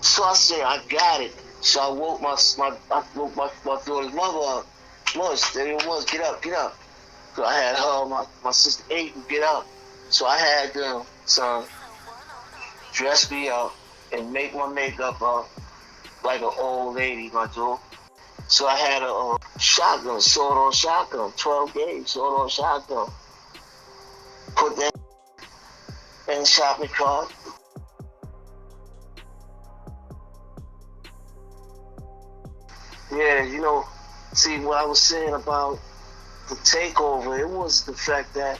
So I said, I got it. So I woke my daughter's mother up. Was there it was, get up, get up. So I had her, my sister Aiden, get up. So I had them, son, dress me up and make my makeup up like an old lady, my dude. So I had a shotgun, sword on shotgun, 12 gauge, sword on shotgun. Put that in the shopping cart. Yeah, see what I was saying about the takeover, it was the fact that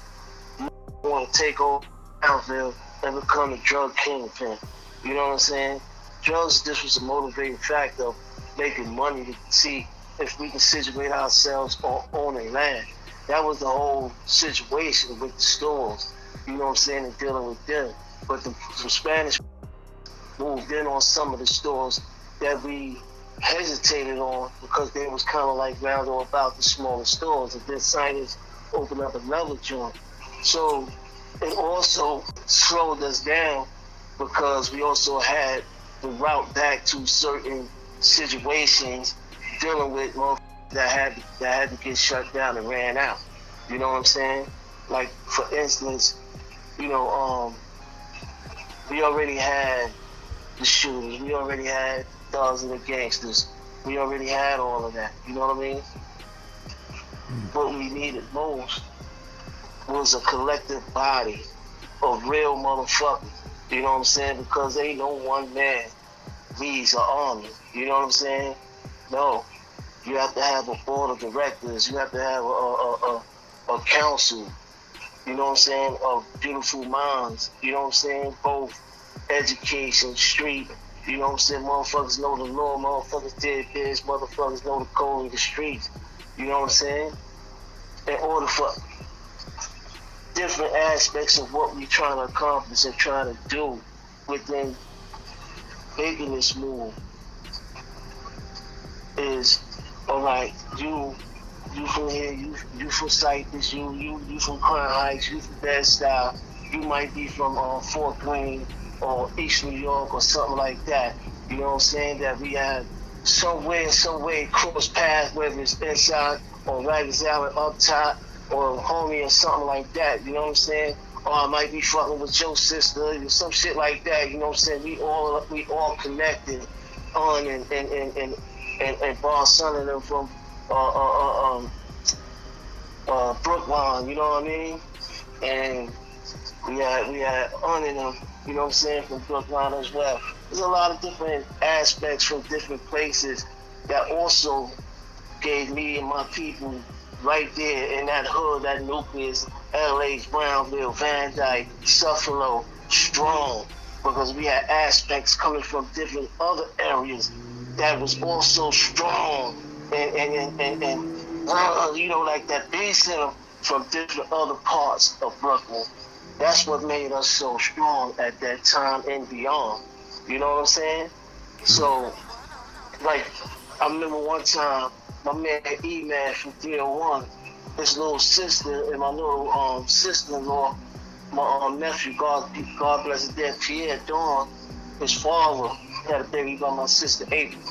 you want to take over Brownsville and become a drug kingpin. You know what I'm saying? Drugs just was a motivating factor of making money to see if we can situate ourselves on owning land. That was the whole situation with the stores, you know what I'm saying, and dealing with them. But the Spanish moved in on some of the stores that we hesitated on because they was kind of like round or about the smaller stores, and then signage opened up another joint. So it also slowed us down because we also had the route back to certain situations dealing with that had to get shut down and ran out. You know what I'm saying? Like for instance, we already had the shooters, we already had thugs and the gangsters, we already had all of that. You know what I mean? What we needed most was a collective body of real motherfuckers. You know what I'm saying? Because ain't no one man leads an army. You know what I'm saying? No. You have to have a board of directors. You have to have a council. You know what I'm saying? Of beautiful minds. You know what I'm saying? Both education, street. You know what I'm saying? Motherfuckers know the law. Motherfuckers did this. Motherfuckers know the code of the streets. You know what I'm saying? In order for different aspects of what we're trying to accomplish and trying to do within making this move is, all right, you from here, you from Cypress, you from Crown Heights, you from Bed-Stuy, you might be from Fort Greene or East New York or something like that. You know what I'm saying? That we have some way cross paths, whether it's inside or Rikers Island up top or homie or something like that. You know what I'm saying? Or I might be fucking with your sister or some shit like that. You know what I'm saying? We all connected on and Boss Son of them from Brookline, you know what I mean? And we had on them, you know what I'm saying, from Brookline as well. There's a lot of different aspects from different places that also gave me and my people right there in that hood, that nucleus, LA, Brownsville, Van Dyke, Suffalo, strong, because we had aspects coming from different other areas that was also strong and like that base center from different other parts of Brooklyn. That's what made us so strong at that time and beyond. You know what I'm saying? So, like, I remember one time, my man E-Man from 301, his little sister and my little sister-in-law, my nephew, God bless his dead, Pierre Dawn, his father had a baby by my sister April.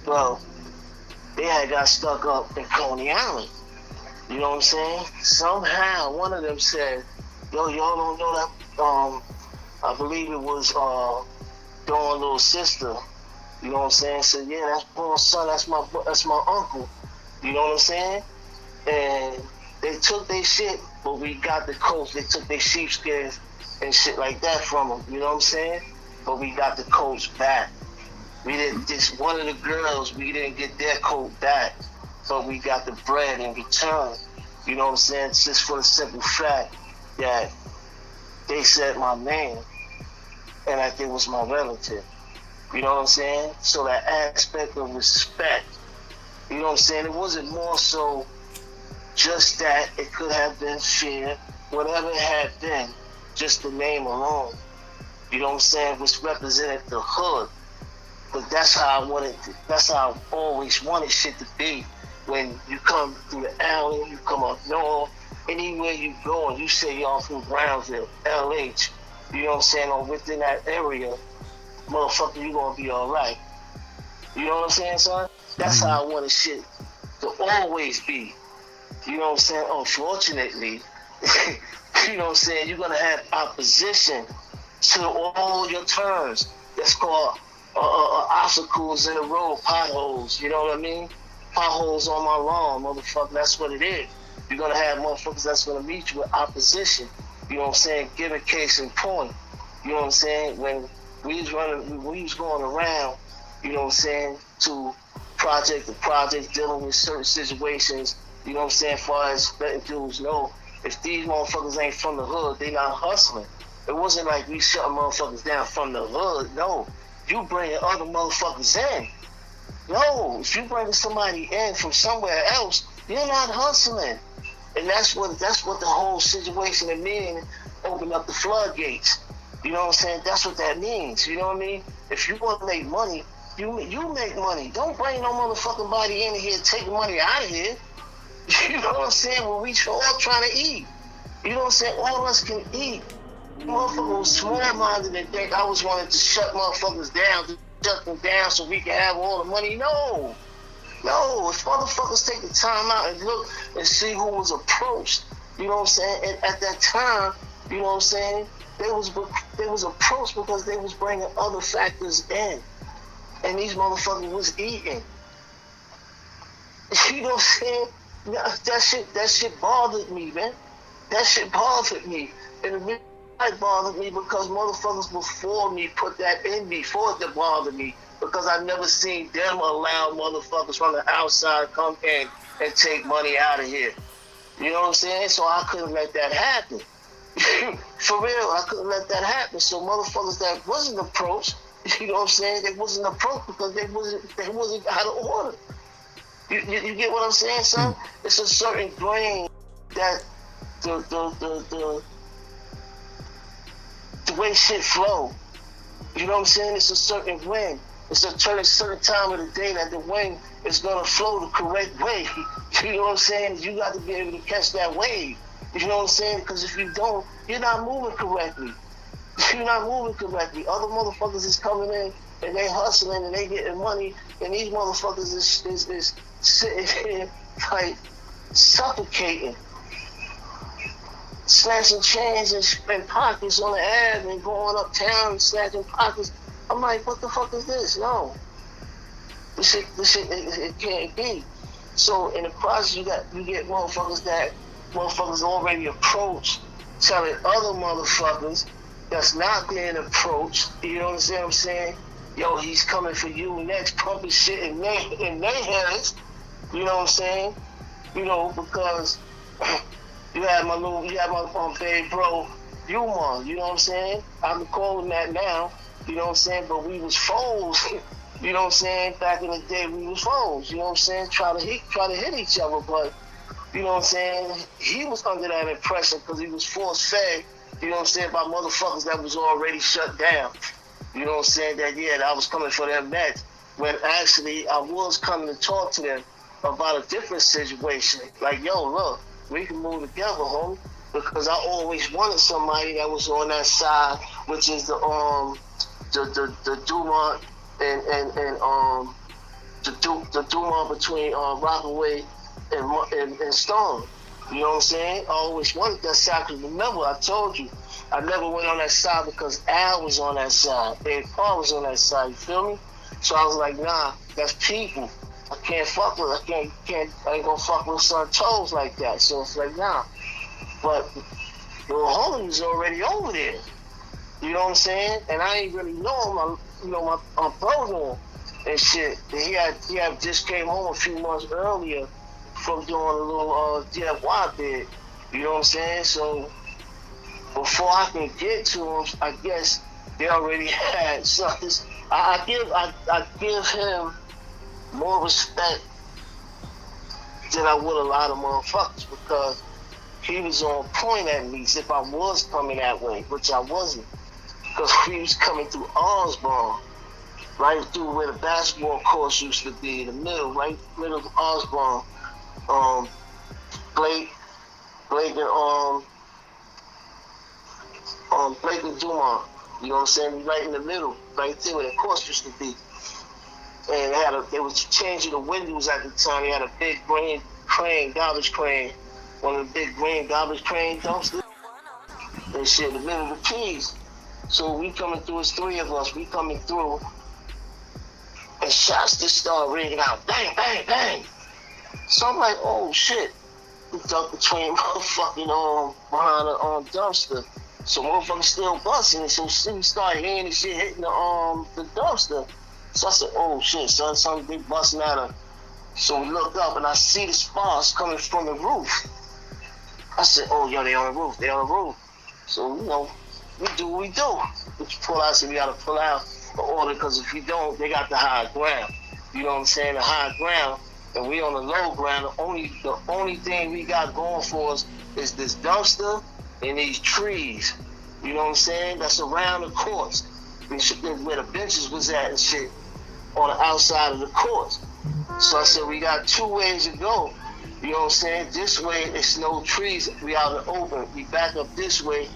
Well, they had got stuck up in Coney Island. You know what I'm saying? Somehow, one of them said, yo, y'all don't know that, I believe it was Dawn's little sister. You know what I'm saying? So yeah, that's Paul's son, that's my uncle. You know what I'm saying? And they took their shit, but we got the coats. They took their sheepskins and shit like that from them. You know what I'm saying? But we got the coats back. We didn't, just one of the girls, we didn't get their coat back, but we got the bread in return. You know what I'm saying? Just for the simple fact that they said my name and that they was my relative. You know what I'm saying? So that aspect of respect, you know what I'm saying? It wasn't more so just that, it could have been fear, whatever it had been, just the name alone. You know what I'm saying? Which represented the hood. But that's how I always wanted shit to be. When you come through the alley, you come up north, anywhere you go and you say y'all from Brownsville, LH, you know what I'm saying, or within that area, motherfucker, you gonna be alright. You know what I'm saying, son? That's how I want this shit to always be. You know what I'm saying? Unfortunately, you know what I'm saying, you're gonna have opposition to all your terms. That's called obstacles in the road, potholes. You know what I mean? Potholes on my lawn, motherfucker. That's what it is. You're gonna have motherfuckers that's gonna meet you with opposition. You know what I'm saying? Give a case in point. You know what I'm saying? When we was going around, you know what I'm saying, to project to project, dealing with certain situations. You know what I'm saying? As far as letting dudes know, if these motherfuckers ain't from the hood, they not hustling. It wasn't like we shutting motherfuckers down from the hood. No, you bringing other motherfuckers in. No, if you bringing somebody in from somewhere else, you're not hustling. And that's what the whole situation it means. Open up the floodgates. You know what I'm saying? That's what that means. You know what I mean? If you want to make money, you make money. Don't bring no motherfucking body in here taking money out of here. You know what I'm saying? Well, we all trying to eat. You know what I'm saying? All of us can eat. Motherfucker was small-minded and think I was wanting to shut motherfuckers down, to shut them down so we can have all the money. No. If motherfuckers take the time out and look and see who was approached, you know what I'm saying? And at that time, you know what I'm saying? They was approached because they was bringing other factors in. And these motherfuckers was eating. You know what I'm saying? That shit bothered me, man. That shit bothered me. And the reason it bothered me because motherfuckers before me put that in me for it to bother me. Because I never seen them allow motherfuckers from the outside come in and take money out of here. You know what I'm saying? So I couldn't let that happen. For real, I couldn't let that happen. So motherfuckers that wasn't approached, you know what I'm saying? They wasn't approached because they wasn't out of order. You get what I'm saying, son? It's a certain grain that the way shit flow. You know what I'm saying? It's a certain wind. It's a certain time of the day that the wind is gonna flow the correct way. You know what I'm saying? You got to be able to catch that wave. You know what I'm saying? Because if you don't, you're not moving correctly. You're not moving correctly. Other motherfuckers is coming in and they hustling and they getting money, and these motherfuckers is sitting here like suffocating, snatching chains and pockets on the ad and going uptown and snatching pockets. I'm like, what the fuck is this? No. This shit it can't be. So in the process you get motherfuckers already approached, telling other motherfuckers that's not being approached, you know what I'm saying? Yo, he's coming for you next, pumping shit in their heads, you know what I'm saying? You know, because you had my baby bro, Yuma, you know what I'm saying? I'm calling that now, you know what I'm saying? But we was foes, you know what I'm saying? Back in the day, we was foes, you know what I'm saying? Try to hit each other, but you know what I'm saying? He was under that impression because he was force-fed, you know what I'm saying, by motherfuckers that was already shut down. You know what I'm saying? That I was coming for them next. When actually I was coming to talk to them about a different situation. Like, yo, look, we can move together, homie. Because I always wanted somebody that was on that side, which is the Dumont and the Dumont between Rockaway and Stone. You know what I'm saying? I always wanted that side because remember, I told you, I never went on that side because Al was on that side. And Paul was on that side, you feel me? So I was like, nah, that's people. I can't fuck with, I ain't gonna fuck with son toes like that. So it's like, nah. But the homie was already over there. You know what I'm saying? And I ain't really know him. My brother and shit. And he had just came home a few months earlier from doing a little DIY bid. You know what I'm saying? So before I can get to him, I guess they already had something. I give him more respect than I would a lot of motherfuckers because he was on point at least if I was coming that way, which I wasn't. Because he was coming through Osborne, right through where the basketball courts used to be, in the middle, right middle of Osborne. Blake and Dumont. You know what I'm saying? Right in the middle, right there where the course used to be. And they was changing the windows at the time. They had a big green crane, garbage crane, one of the big green garbage crane dumpsters. And shit, the middle of the trees. So we coming through, it's three of us, we coming through, and shots just start ringing out, bang, bang, bang. So I'm like, oh shit. We ducked between motherfucking behind the dumpster. So motherfuckers still busting, and so we started hearing the shit hitting the dumpster. So I said, oh shit, son, something big busting at her. So we look up and I see the sparks coming from the roof. I said, oh yo, they on the roof, they on the roof. So, you know, we do what we do. We pull out, so we gotta pull out the order, because if we don't, they got the high ground. You know what I'm saying? The high ground, and we on the low ground. The only thing we got going for us is this dumpster and these trees. You know what I'm saying? That's around the courts. Where the benches was at and shit, on the outside of the courts. So I said, we got two ways to go. You know what I'm saying? This way, it's no trees. We out in the open. We back up this way.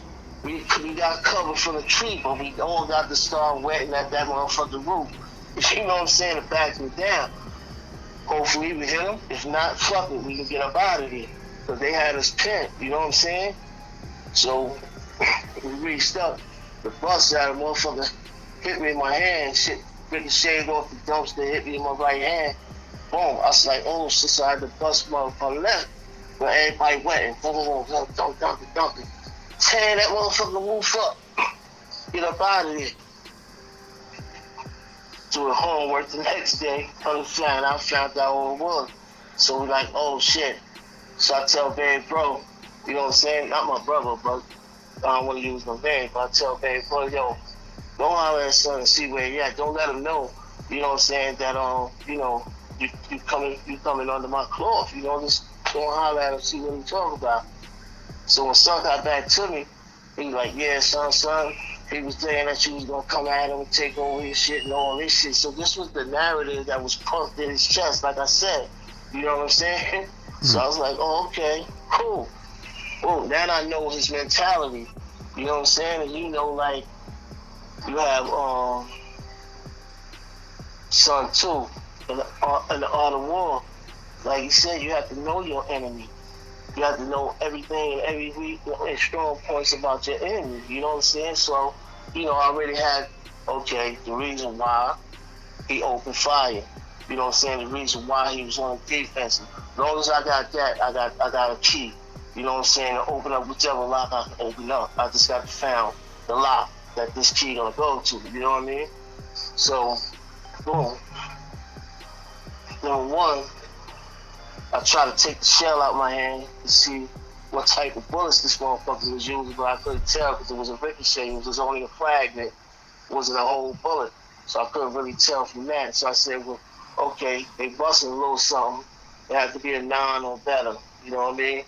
We got cover from the tree, but we all got to start wetting at that motherfucking roof. You know what I'm saying? To back them down. Hopefully we hit them. If not, fuck it. We can get up out of here. Because they had us pinned. You know what I'm saying? So we reached up. The bus out of motherfucker hit me in my hand. Shit, ripped the shade off the dumpster, hit me in my right hand. Boom. I was like, oh shit, so I had to bust motherfucker left. But everybody went and dunk it. Tearing that motherfucking roof up. Get up out of there. Doing homework the next day. I found out what it was. So we like, oh shit. So I tell baby bro, you know what I'm saying? Not my brother, but I don't want to use my name, but I tell baby bro, yo, don't holler at son and see where he at. Don't let him know, you know what I'm saying, that you know, you coming under my cloth. You know, just don't holler at him, see what he talking about. So when son got back to me, he was like, yeah, son, he was saying that you was gonna come at him and take over his shit and all this shit. So this was the narrative that was pumped in his chest, like I said. You know what I'm saying? So I was like, oh, okay, cool. Well, now I know his mentality. You know what I'm saying? And you know, like, you have son too in the art of war. Like you said, you have to know your enemy. You have to know everything and every week and strong points about your enemy. You know what I'm saying? So, you know, I already had, okay, the reason why he opened fire. You know what I'm saying? The reason why he was on defense. As long as I got that, I got a key. You know what I'm saying? To open up whichever lock I can open up. I just got to find the lock that this key gonna go to. You know what I mean? So, boom. Number one, I try to take the shell out my hand to see what type of bullets this motherfucker was using, but I couldn't tell because it was a ricochet. It was only a fragment. It wasn't a whole bullet. So I couldn't really tell from that. So I said, well, okay, they busting a little something. It had to be a 9 or better. You know what I mean?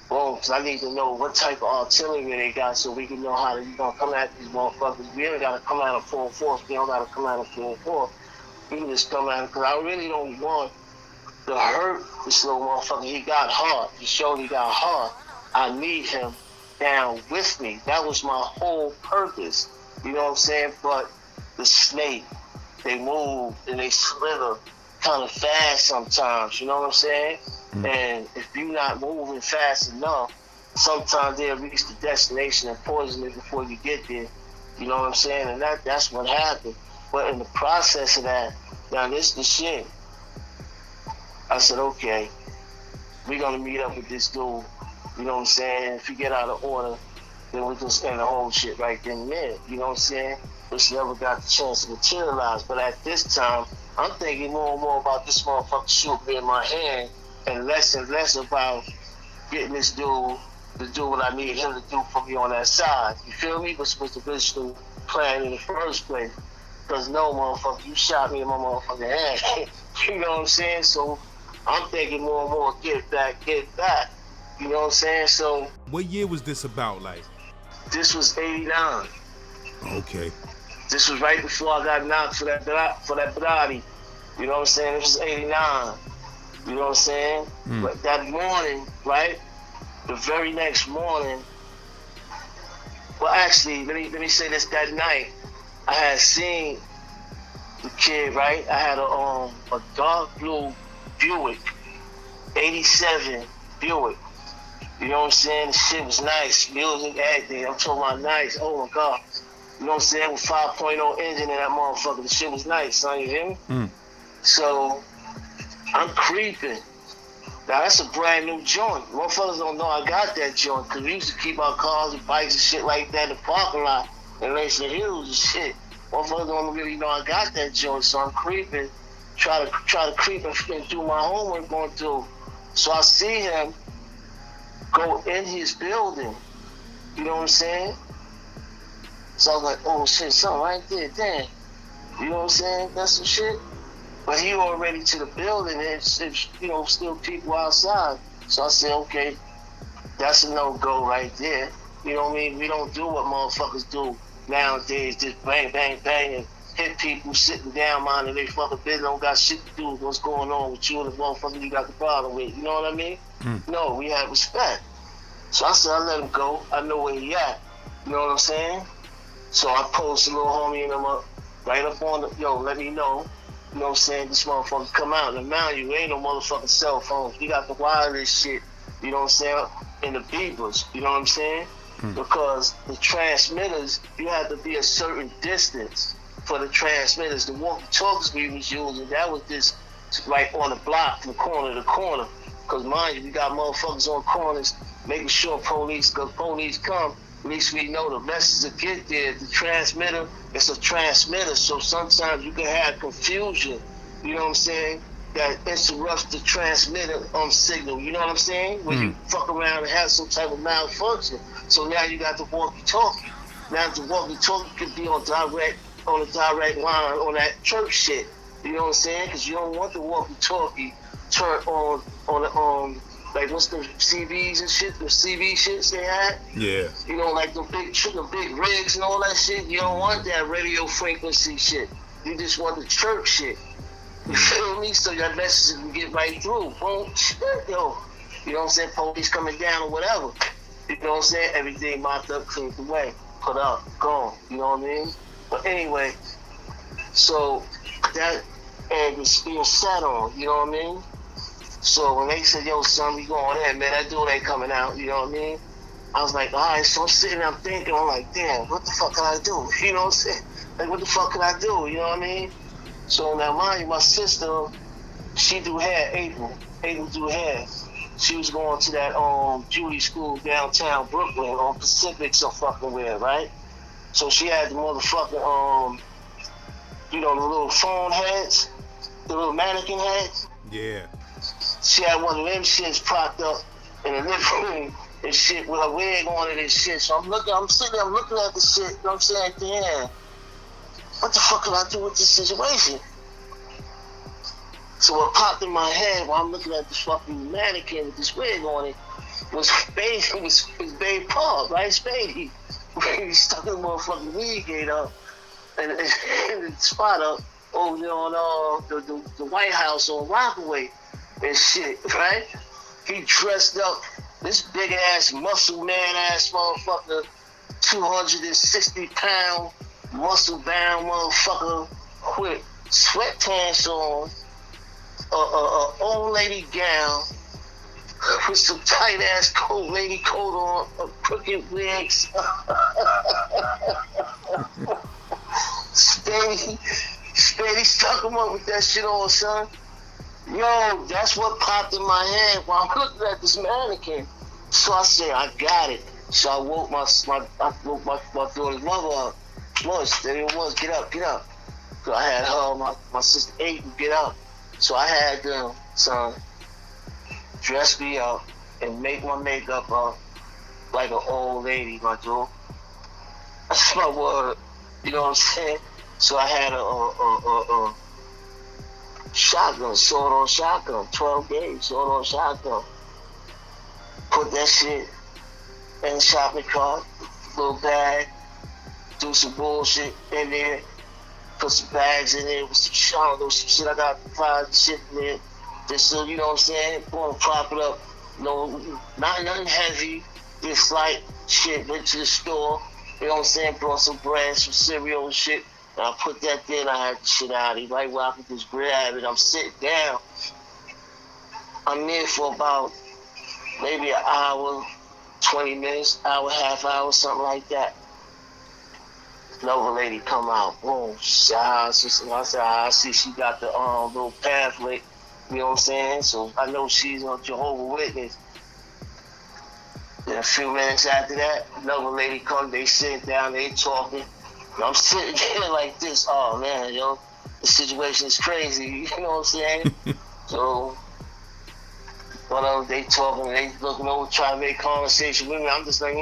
Boom, because I need to know what type of artillery they got so we can know how to come at these motherfuckers. We ain't got to come out of full force. We don't got to come out of full force. We can just come at it because I really don't want to hurt this little motherfucker. He got hard. He showed he got hard. I need him down with me. That was my whole purpose. You know what I'm saying? But the snake, they move and they slither kind of fast sometimes. You know what I'm saying? And if you're not moving fast enough, sometimes they'll reach the destination and poison it before you get there. You know what I'm saying? And that's what happened. But in the process of that, now this the shit. I said, okay, we're gonna meet up with this dude. You know what I'm saying? If you get out of order, then we just end the whole shit right then and there. You know what I'm saying? Which never got the chance to materialize. But at this time, I'm thinking more and more about this motherfucker shooting me in my hand and less about getting this dude to do what I need him to do for me on that side. You feel me? Which was the original plan in the first place. Because no, motherfucker, you shot me in my motherfucking hand. You know what I'm saying? So I'm thinking more and more, get back. You know what I'm saying? So what year was this about, like? This was 89. Okay. This was right before I got knocked for that Brownsville. You know what I'm saying? This was 89. You know what I'm saying? But that morning, right? The very next morning, Well, actually, let me say this. That night, I had seen the kid, right? I had a dark blue Buick, 87 Buick. You know what I'm saying? The shit was nice. Music, everything. I'm talking about nice. Oh my God. You know what I'm saying? With 5.0 engine in that motherfucker. The shit was nice, son. You hear me? Mm. So, I'm creeping. Now, that's a brand new joint. Motherfuckers don't know I got that joint because we used to keep our cars and bikes and shit like that in the parking lot in Langston Hills and shit. Motherfuckers don't really know I got that joint, so I'm creeping. Try to creep and do my homework going through. So I see him go in his building. You know what I'm saying? So I was like, oh shit, something right there, damn. You know what I'm saying? That's some shit. But he already to the building, and it's you know, still people outside. So I said, okay, that's a no-go right there. You know what I mean? We don't do what motherfuckers do nowadays, just bang, bang, bang, and hit people sitting down, minding they fucking business, don't got shit to do with what's going on with you and the motherfucker you got the problem with. You know what I mean? No, we have respect. So I said, I let him go. I know where he at. You know what I'm saying? So I posted a little homie and him up, right up on the, yo, let me know. You know what I'm saying? This motherfucker come out. And mind you, ain't no motherfucking cell phones. We got the wireless shit, you know what I'm saying, in the beepers, you know what I'm saying? Because the transmitters, you have to be a certain distance for the transmitters. The walkie-talkies we was using, that was just right on the block from corner to corner. Because mind you, we got motherfuckers on corners making sure police come. At least we know the message will get there. The transmitter, it's a transmitter, so sometimes you can have confusion, you know what I'm saying, that interrupts the transmitter signal, you know what I'm saying? When you fuck around and have some type of malfunction. So now you got the walkie-talkie. Now the walkie-talkie could be on a direct line on that church shit, you know what I'm saying? Because you don't want the walkie-talkie turn on the like what's the CVs and shit, the CV shits they had? Yeah. You know, like the big rigs and all that shit. You don't want that radio frequency shit. You just want the church shit. You feel me? So that message can get right through. Boom, yo. You know what I'm saying? Police coming down or whatever. You know what I'm saying? Everything mopped up, cleaned away, put up, gone. You know what I mean? But anyway, so that egg was being sat on. You know what I mean? So when they said, yo, son, we going in, man, that dude ain't coming out, you know what I mean? I was like, all right, so I'm sitting there, I'm thinking, I'm like, damn, what the fuck can I do? You know what I'm saying? Like, what the fuck can I do, you know what I mean? So now, mind you, my sister, she do hair, April do hair. She was going to that beauty school downtown Brooklyn on Pacific some fucking weird, right? So she had the motherfucking, you know, the little phone heads, the little mannequin heads. Yeah. She had one of them shits propped up in the living room and shit with her wig on it and shit. So I'm sitting there, I'm looking at the shit, you know what I'm saying? Damn, what the fuck can I do with this situation? So what popped in my head while I'm looking at this fucking mannequin with this wig on it was Babe Paul, right? Spady. He stuck his motherfucking wig gate up and the spot up over there on the White House on Rockaway and shit, right? He dressed up, this big ass muscle man ass motherfucker, 260-pound muscle bound motherfucker with sweatpants on, old lady gown with some tight ass lady coat on, crooked wigs. Spady stuck him up with that shit on, son. Yo, that's what popped in my head while I'm looking at this mannequin. So I said, I got it. So I woke my daughter's mother up. There it was, get up. So I had her, my sister Aiden, get up. So I had them, son, dress me up and make my makeup up like an old lady, my dude. That's my word. You know what I'm saying? So I had a shotgun, sword-on shotgun, 12 gauge, sword-on shotgun. Put that shit in the shopping cart, little bag, do some bullshit in there, put some bags in there with some shit I got fried shit in there. Just so, you know what I'm saying, want to prop it up, you know, not nothing heavy, just light shit, went to the store, You know what I'm saying? Brought some bread, some cereal and shit. And I put that there and I had the shit out of it. Right where I could just grab it. I'm sitting down. I'm there for about maybe an hour, 20 minutes, hour, half hour, something like that. Another lady come out. Boom. I said, I see she got the little pamphlet. You know what I'm saying? So I know she's a Jehovah's Witness. Then a few minutes after that, another lady comes, they sit down, they talking. And I'm sitting there like this. Oh man, yo, the situation is crazy. You know what I'm saying? So one of them, they talking, they looking over, trying to make conversation with me. I'm just like,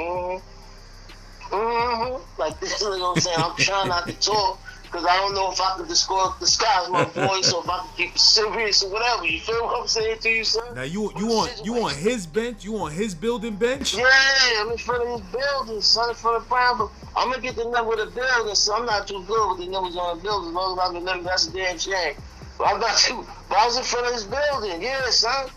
like this. You know what I'm saying? I'm trying not to talk because I don't know if I can disguise my voice or if I can keep it serious or whatever. You feel what I'm saying to you, son? Now you on his bench? You on his building bench? Yeah, I'm in front of his building, son, in front of Brownsville. I'm gonna get the number of the building, so I'm not too good with the numbers on the building. As long as I can remember, that's a damn shame. But I'm not too. But I was in front of his building, yeah, son.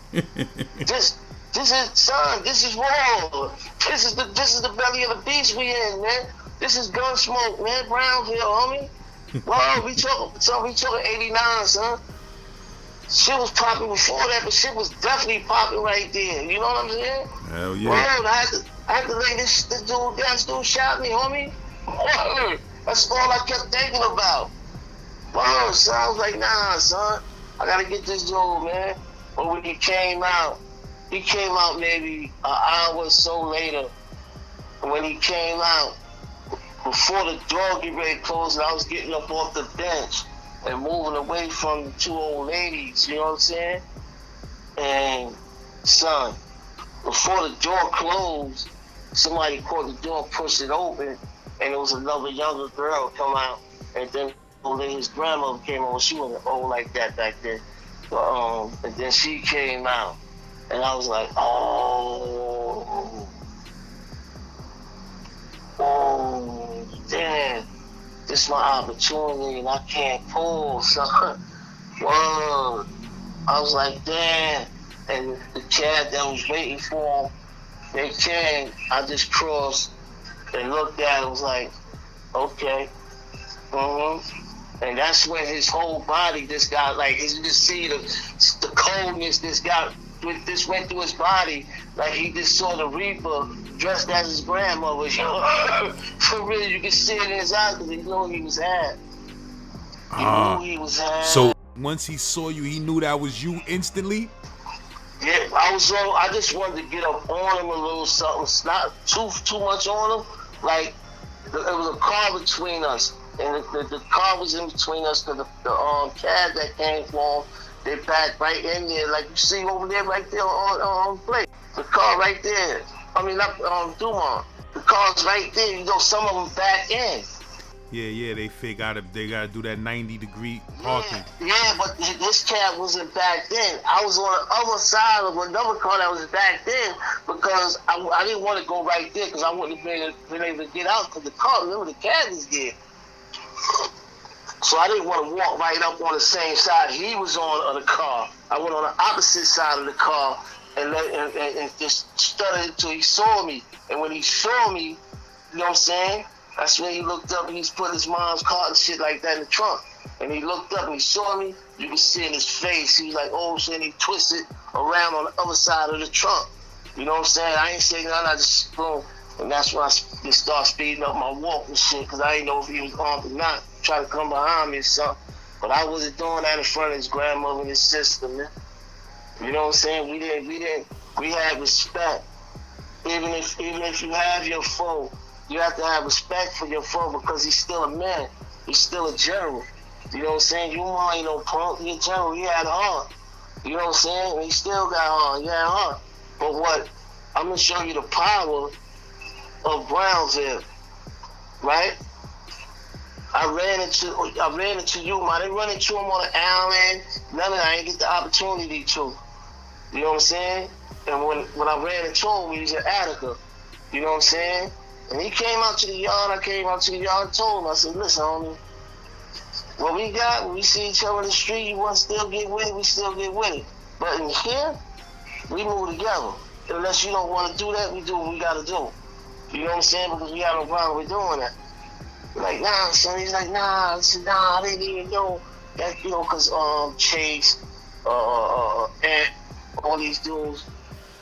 This is, son. This is war. This is the belly of the beast we in, man. This is gun smoke, man. Brownsville, homie. Whoa, we talking 89, son. Shit was popping before that, but shit was definitely popping right there. You know what I'm saying? Hell yeah. Word, I had to lay this dude down. This dude shot me, homie. Word. That's all I kept thinking about. Word, son. I was like, nah, son. I gotta get this dude, man. But when he came out maybe an hour or so later. And when he came out, before the door get ready to close, and I was getting up off the bench and moving away from the two old ladies, you know what I'm saying? And, son, before the door closed, somebody caught the door, pushed it open, and it was another younger girl come out. And then his grandmother came over. She wasn't old like that back then. But, and then she came out. And I was like, oh, damn. This is my opportunity and I can't pull, son. Whoa. I was like, damn. And the cab that was waiting for him, they came. I just crossed and looked at it. Was like, okay. And that's when his whole body just got like, you can see the coldness this went through his body. Like he just saw the Reaper dressed as his grandmother. You know? For real, you can see it in his eyes because he knew he was had. He knew he was had. So once he saw you, he knew that was you instantly? Yeah, I just wanted to get up on him a little something, not too much on him. Like, it was a car between us. And the car was in between us because the cab that came for him, they backed right in there, like you see over there, right there on plate. The car right there. I mean, not Dumont. The car's right there. You know, some of them back in. Yeah, they gotta do that 90-degree parking. Yeah, but this cab wasn't back then. I was on the other side of another car that was back then because I didn't want to go right there because I wouldn't have been able to get out because the car, remember, the cab was there. So I didn't want to walk right up on the same side he was on of the car. I went on the opposite side of the car and just stuttered until he saw me. And when he saw me, you know what I'm saying? That's when he looked up and he's put his mom's car and shit like that in the trunk. And he looked up and he saw me. You can see in his face. He was like, oh shit, and he twisted around on the other side of the trunk. You know what I'm saying? I ain't saying nothing. I just boom. And that's when I just started speeding up my walk and shit because I didn't know if he was armed or not. Trying to come behind me or something. But I wasn't doing that in front of his grandmother and his sister, man. You know what I'm saying? We had respect. Even if you have your foe, you have to have respect for your foe because he's still a man. He's still a general. You know what I'm saying? You ain't no punk. He's a general. He had heart. You know what I'm saying? And he still got heart. He had heart. But what? I'm going to show you the power of Brownsville, right? I ran into you, man. I didn't run into him on an island. None of that. I didn't get the opportunity to. You know what I'm saying? And when I ran into him, he was in Attica. You know what I'm saying? And he came out to the yard. I came out to the yard and told him. I said, listen, homie, what we got, when we see each other in the street, you want to still get with it, we still get with it. But in here, we move together. Unless you don't want to do that, we do what we got to do. You know what I'm saying? Because we had no problem with doing that. We're like, nah, son. He's like, nah. I said, nah, I didn't even know that, because Chase, and all these dudes,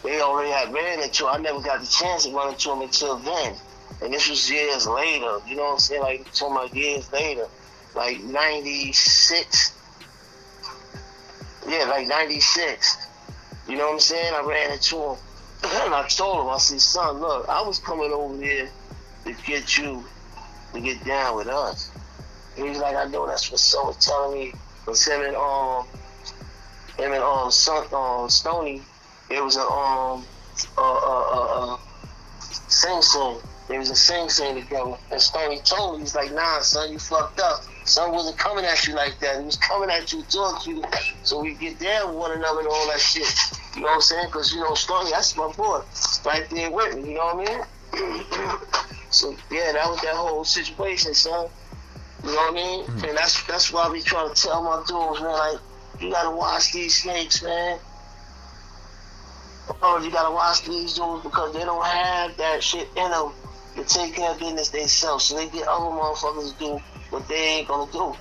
they already had ran into. I never got the chance to run into them until then. And this was years later. You know what I'm saying? Like, talking about years later. Like 96. Yeah, like 96. You know what I'm saying? I ran into him. And I told him, I said, son, look, I was coming over here to get you to get down with us. And he's like, I know that's what someone was telling me. Because him and Stoney, it was a sing-sing. They was a sing-sing together. And Stoney told me, he's like, nah, son, you fucked up. Son wasn't coming at you like that. He was coming at you, talking to you, so we get down with one another and all that shit. You know what I'm saying? Because, Stoney, that's my boy. Right there with me, you know what I mean? So, yeah, that was that whole situation, son. You know what I mean? Mm-hmm. And that's why we try to tell my dudes, man, like, you gotta watch these snakes, man. Oh, you gotta watch these dudes because they don't have that shit in them to take care of business themselves. So they get other motherfuckers to do what they ain't gonna do.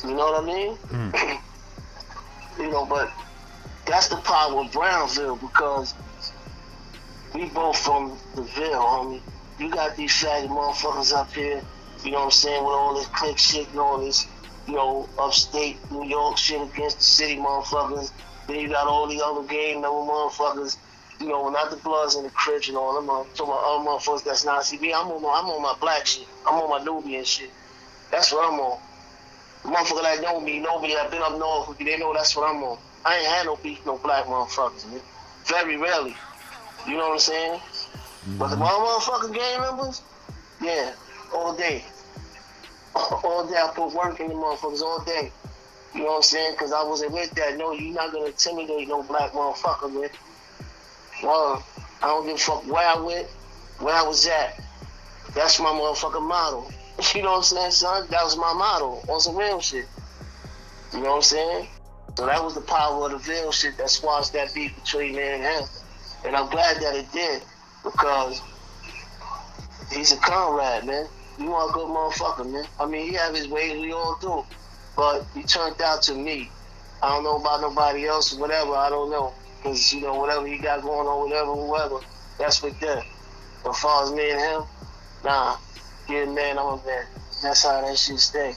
You know what I mean? Mm. But that's the power of Brownsville because we both from the Ville, homie. You got these faggot motherfuckers up here, you know what I'm saying, with all this click shit and all this, upstate New York shit against the city motherfuckers. Then you got all the other game number motherfuckers, not the Bloods and the Crips and all them. I'm talking about other motherfuckers that's not CB. I'm on my black shit. I'm on my Nubian shit. That's what I'm on. The motherfucker that know me, nobody that been up north with me, they know that's what I'm on. I ain't had no beef with no black motherfuckers, man. Very rarely. You know what I'm saying? Mm-hmm. But the motherfucking gang members, yeah, all day. All day I put work in the motherfuckers, all day. You know what I'm saying? Because I wasn't with that. No, you're not going to intimidate no black motherfucker, man. Well, I don't give a fuck where I went, where I was at. That's my motherfucking motto. You know what I'm saying, son? That was my motto on some real shit. You know what I'm saying? So that was the power of the Ville shit that squashed that beef between me and him. And I'm glad that it did because he's a comrade, man. You want a good motherfucker, man. I mean, he have his ways, we all do. But he turned out to me. I don't know about nobody else or whatever. I don't know. Because, whatever he got going on, whoever, that's with them. But as far as me and him, nah. You're a man, I'm a man. That's how that shit stay.